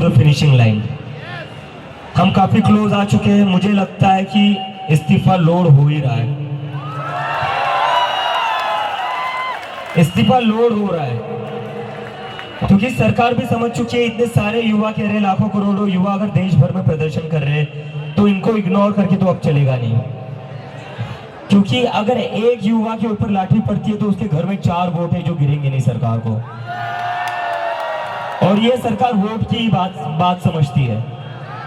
The finishing line. हम काफी close आ चुके हैं। मुझे लगता है कि इस्तीफा लोड हो ही रहा है, इस्तीफा लोड हो रहा है, क्योंकि सरकार भी समझ चुकी है इतने सारे युवा कह रहे, लाखों करोड़ों युवा अगर देश भर में प्रदर्शन कर रहे हैं तो इनको इग्नोर करके तो अब चलेगा नहीं। क्योंकि अगर एक युवा के ऊपर लाठी पड़ती है तो उसके घर में 4 वोट है जो गिरेंगे नहीं सरकार को, और ये सरकार वोट की बात समझती है।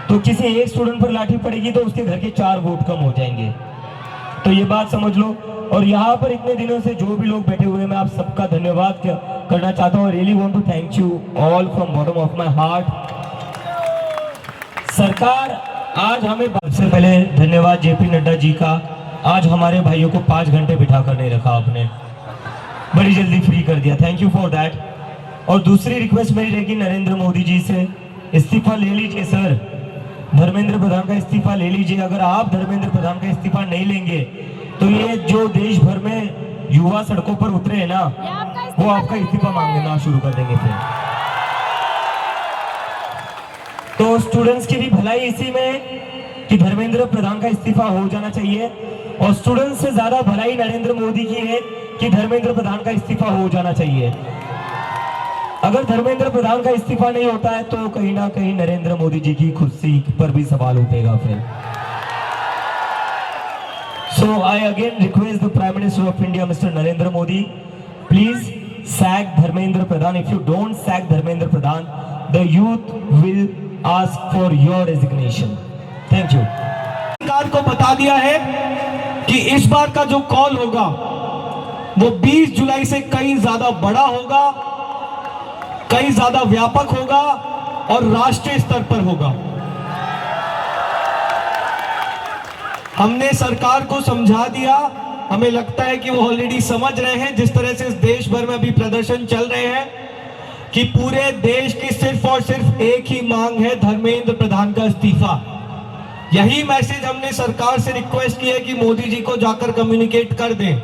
तो किसी एक स्टूडेंट पर लाठी पड़ेगी तो उसके घर के 4 वोट कम हो जाएंगे, तो ये बात समझ लो। और यहाँ पर इतने दिनों से जो भी लोग बैठे हुए हैं, मैं आप सबका धन्यवाद करना चाहता हूँ। Really want to thank you all from bottom of my heart. सरकार आज हमें, सबसे पहले धन्यवाद जेपी नड्डा जी का, आज हमारे भाइयों को 5 घंटे बिठा कर नहीं रखा आपने, बड़ी जल्दी फ्री कर दिया, थैंक यू फॉर दैट। और दूसरी रिक्वेस्ट मेरी रहेगी नरेंद्र मोदी जी से, इस्तीफा ले लीजिए सर, धर्मेंद्र प्रधान का इस्तीफा ले लीजिए। अगर आप धर्मेंद्र प्रधान का इस्तीफा नहीं लेंगे तो ये जो देश भर में युवा सड़कों पर उतरे हैं ना, वो आपका इस्तीफा मांगना शुरू कर देंगे फिर। तो स्टूडेंट्स की भी भलाई इसी में कि धर्मेंद्र प्रधान का इस्तीफा हो जाना चाहिए, और स्टूडेंट्स से ज्यादा भलाई नरेंद्र मोदी की है कि धर्मेंद्र प्रधान का इस्तीफा हो जाना चाहिए। अगर धर्मेंद्र प्रधान का इस्तीफा नहीं होता है तो कहीं ना कहीं नरेंद्र मोदी जी की कुर्सी पर भी सवाल उठेगा फिर। So I again request the Prime Minister of India, Mr. Narendra Modi, please sack Dharmendra Pradhan. If you don't sack Dharmendra Pradhan, the youth will ask for your resignation. Thank you. सरकार को बता दिया है कि इस बार का जो call होगा वो 20 जुलाई से कहीं ज्यादा बड़ा होगा, कहीं ज्यादा व्यापक होगा और राष्ट्रीय स्तर पर होगा। हमने सरकार को समझा दिया, हमें लगता है कि वो ऑलरेडी समझ रहे हैं, जिस तरह से इस देश भर में अभी प्रदर्शन चल रहे हैं, कि पूरे देश की सिर्फ और सिर्फ एक ही मांग है, धर्मेंद्र प्रधान का इस्तीफा। यही मैसेज हमने सरकार से रिक्वेस्ट की है कि मोदी जी को जाकर कम्युनिकेट कर दें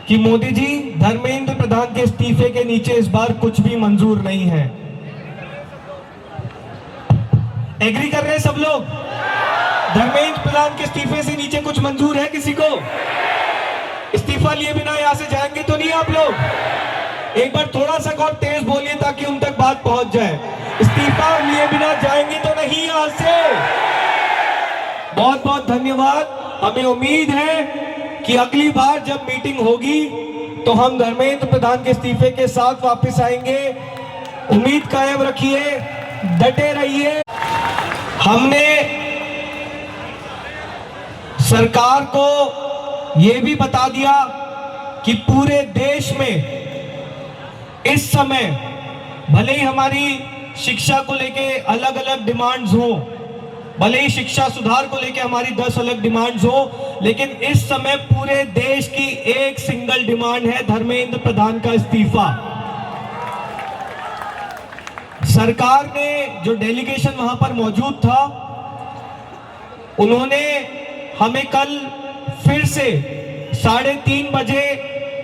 कि मोदी जी, धर्मेंद्र प्रधान के इस्तीफे के नीचे इस बार कुछ भी मंजूर नहीं है। एग्री कर रहे हैं सब लोग? धर्मेंद्र प्रधान के इस्तीफे से नीचे कुछ मंजूर है किसी को? इस्तीफा लिए बिना यहां से जाएंगे तो नहीं आप लोग? एक बार थोड़ा सा और तेज बोलिए ताकि उन तक बात पहुंच जाए। इस्तीफा लिए बिना जाएंगे तो नहीं यहां से? बहुत बहुत धन्यवाद। हमें उम्मीद है कि अगली बार जब मीटिंग होगी तो हम धर्मेंद्र प्रधान के इस्तीफे के साथ वापस आएंगे। उम्मीद कायम रखिए, डटे रहिए। हमने सरकार को यह भी बता दिया कि पूरे देश में इस समय भले ही हमारी शिक्षा को लेके अलग अलग डिमांड्स हो, भले ही शिक्षा सुधार को लेके हमारी 10 अलग डिमांड्स हो, लेकिन इस समय पूरे देश की एक सिंगल डिमांड है, धर्मेंद्र प्रधान का इस्तीफा। सरकार ने जो डेलीगेशन वहां पर मौजूद था, उन्होंने हमें कल फिर से 3:30 बजे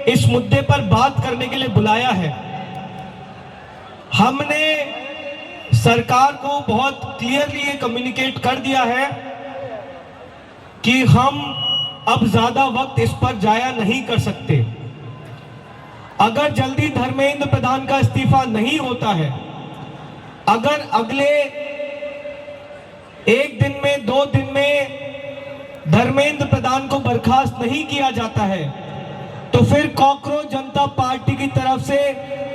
इस मुद्दे पर बात करने के लिए बुलाया है। हमने सरकार को बहुत क्लियरली ये कम्युनिकेट कर दिया है कि हम अब ज्यादा वक्त इस पर जाया नहीं कर सकते। अगर जल्दी धर्मेंद्र प्रधान का इस्तीफा नहीं होता है, अगर अगले 1 दिन में 2 दिन में धर्मेंद्र प्रधान को बर्खास्त नहीं किया जाता है, तो फिर कॉकरोच जनता पार्टी की तरफ से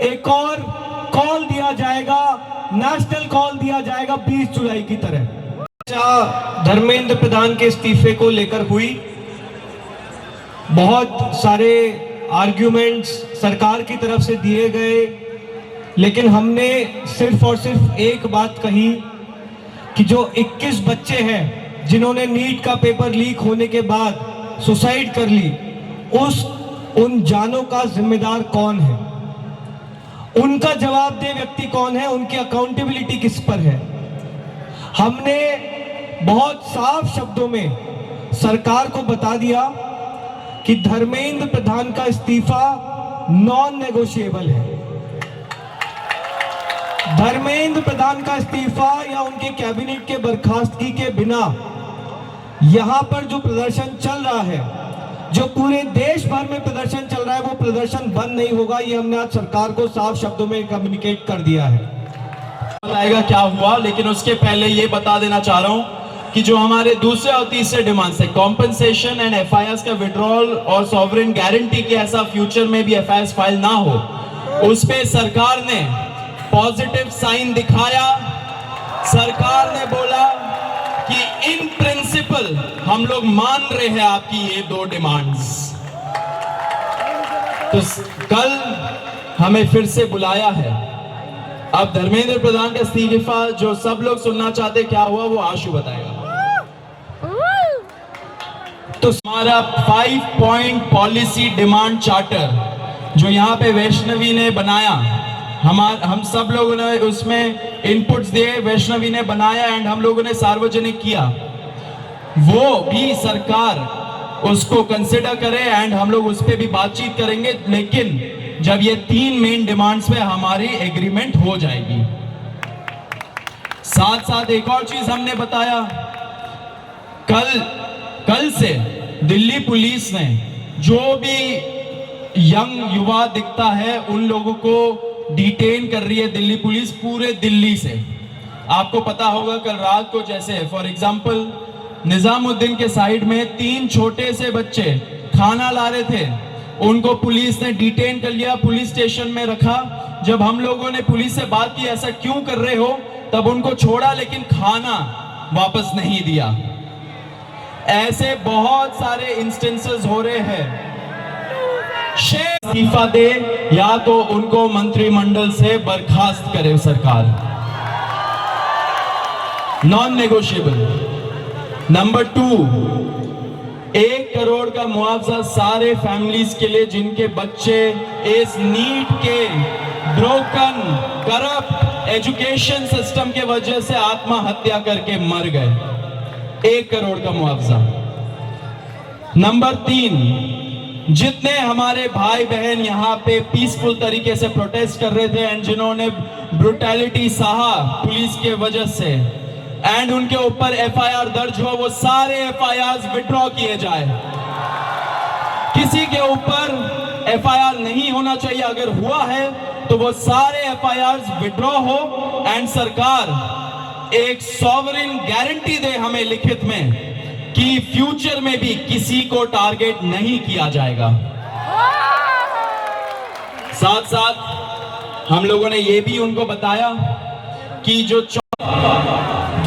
एक और कॉल दिया जाएगा, नेशनल कॉल दिया जाएगा 20 जुलाई की तरह। धर्मेंद्र प्रधान के इस्तीफे को लेकर हुई बहुत सारे आर्ग्यूमेंट्स सरकार की तरफ से दिए गए, लेकिन हमने सिर्फ और सिर्फ एक बात कही कि जो 21 बच्चे हैं जिन्होंने नीट का पेपर लीक होने के बाद सुसाइड कर ली, उन जानों का जिम्मेदार कौन है, उनका जवाबदेह व्यक्ति कौन है, उनकी अकाउंटेबिलिटी किस पर है। हमने बहुत साफ शब्दों में सरकार को बता दिया कि धर्मेंद्र प्रधान का इस्तीफा नॉन नेगोशिएबल है। धर्मेंद्र प्रधान का इस्तीफा या उनके कैबिनेट के बर्खास्तगी के बिना यहां पर जो प्रदर्शन चल रहा है, जो पूरे देश भर में प्रदर्शन चल रहा है, वो प्रदर्शन बंद नहीं होगा। ये हमने आज सरकार को साफ शब्दों में कम्युनिकेट कर दिया है। बताएगा क्या हुआ, लेकिन उसके पहले ये बता देना चाह रहा हूं कि जो हमारे दूसरे और तीसरे डिमांड्स है, कॉम्पनसेशन एंड एफआईआर का विड्रॉल और सॉवरेन गारंटी के ऐसा फ्यूचर में भी एफआईआर फाइल ना हो, उस पे सरकार ने पॉजिटिव साइन दिखाया। सरकार ने बोला कि इन प्रिंसिपल हम लोग मान रहे हैं आपकी ये दो डिमांड्स। तो कल हमें फिर से बुलाया है। अब धर्मेंद्र प्रधान का इस्तीफा जो सब लोग सुनना चाहते क्या हुआ, वो आशु बताएगा। तो हमारा 5 पॉइंट पॉलिसी डिमांड चार्टर जो यहाँ पे वैष्णवी ने बनाया, हम सब लोगों ने उसमें इनपुट्स दिए, वैष्णवी ने बनाया एंड हम लोगों ने सार्वजनिक किया। वो भी सरकार उसको कंसिडर करे एंड हम लोग उस पर भी बातचीत करेंगे, लेकिन जब ये 3 मेन डिमांड्स पे हमारी एग्रीमेंट हो जाएगी। साथ साथ एक और चीज हमने बताया, कल से दिल्ली पुलिस ने जो भी यंग युवा दिखता है उन लोगों को डिटेन कर रही है दिल्ली पुलिस पूरे दिल्ली से। आपको पता होगा कल रात को जैसे फॉर एग्जांपल निजामुद्दीन के साइड में 3 छोटे से बच्चे खाना ला रहे थे, उनको पुलिस ने डिटेन कर लिया, पुलिस स्टेशन में रखा। जब हम लोगों ने पुलिस से बात की ऐसा क्यों कर रहे हो, तब उनको छोड़ा लेकिन खाना वापस नहीं दिया। ऐसे बहुत सारे इंस्टेंसेस हो रहे हैं। इस्तीफा दे या तो उनको मंत्रिमंडल से बर्खास्त करे सरकार, नॉन नेगोशिएबल। नंबर 2, 1 करोड़ का मुआवजा सारे फैमिलीज के लिए जिनके बच्चे इस नीट के ब्रोकन करप्ट एजुकेशन सिस्टम के वजह से आत्महत्या करके मर गए। 1 करोड़ का मुआवजा। नंबर 3, जितने हमारे भाई बहन यहाँ पे पीसफुल तरीके से प्रोटेस्ट कर रहे थे एंड जिन्होंने ब्रुटैलिटी सहा पुलिस के वजह से एंड उनके ऊपर एफआईआर दर्ज हो, वो सारे एफआईआर विड्रॉ किए जाए। किसी के ऊपर एफआईआर नहीं होना चाहिए, अगर हुआ है तो वो सारे एफआईआर विड्रॉ हो एंड सरकार एक सॉवरेन गारंटी दे हमें लिखित में कि फ्यूचर में भी किसी को टारगेट नहीं किया जाएगा। साथ साथ हम लोगों ने ये भी उनको बताया कि जो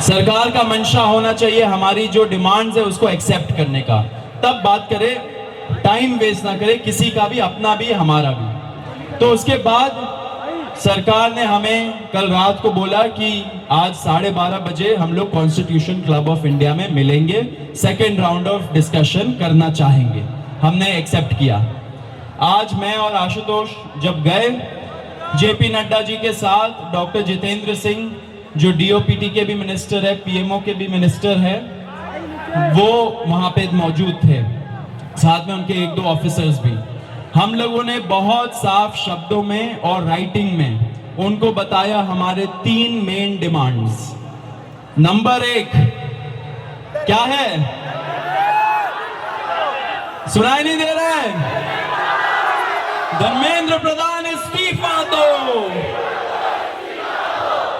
सरकार का मंशा होना चाहिए हमारी जो डिमांड्स है उसको एक्सेप्ट करने का, तब बात करें, टाइम वेस्ट ना करें, किसी का भी, अपना भी हमारा भी। तो उसके बाद सरकार ने हमें कल रात को बोला कि आज 12:30 बजे हम लोग कॉन्स्टिट्यूशन क्लब ऑफ इंडिया में मिलेंगे, सेकेंड राउंड ऑफ डिस्कशन करना चाहेंगे। हमने एक्सेप्ट किया। आज मैं और आशुतोष जब गए जेपी नड्डा जी के साथ, डॉक्टर जितेंद्र सिंह जो डीओपीटी के भी मिनिस्टर है, पीएमओ के भी मिनिस्टर है, वो वहां पे मौजूद थे, साथ में उनके 1-2 ऑफिसर्स भी। हम लोगों ने बहुत साफ शब्दों में और राइटिंग में उनको बताया हमारे 3 मेन डिमांड्स। नंबर 1 क्या है, सुनाई नहीं दे रहा है? धर्मेंद्र प्रधान इस्तीफा दो।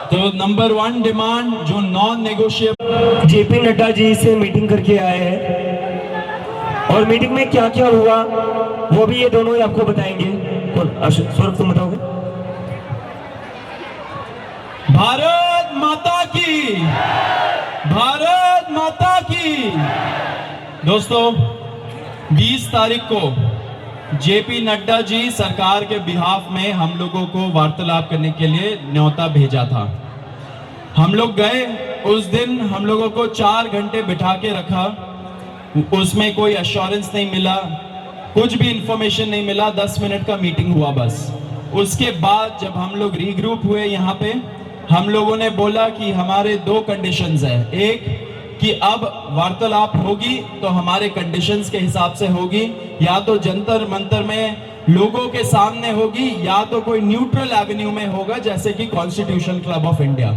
तो नंबर 1 डिमांड जो non negotiable, JP Nadda ji से मीटिंग करके आए हैं और मीटिंग में क्या क्या हुआ वो भी ये दोनों ही आपको बताएंगे। सौरभ तुम बताओगे? भारत माता की, भारत माता की। दोस्तों 20 तारीख को जेपी नड्डा जी सरकार के बिहाफ में हम लोगों को वार्तालाप करने के लिए न्योता भेजा था। हम लोग गए, उस दिन हम लोगों को 4 घंटे बिठा के रखा, उसमें कोई एश्योरेंस नहीं मिला, कुछ भी इंफॉर्मेशन नहीं मिला, 10 मिनट का मीटिंग हुआ बस। उसके बाद जब हम लोग रीग्रुप हुए यहाँ पे, हम लोगों ने बोला कि हमारे 2 कंडीशंस है। एक कि अब वार्तालाप होगी तो हमारे कंडीशंस के हिसाब से होगी, या तो जंतर मंतर में लोगों के सामने होगी या तो कोई न्यूट्रल एवेन्यू में होगा जैसे कि कॉन्स्टिट्यूशन क्लब ऑफ इंडिया।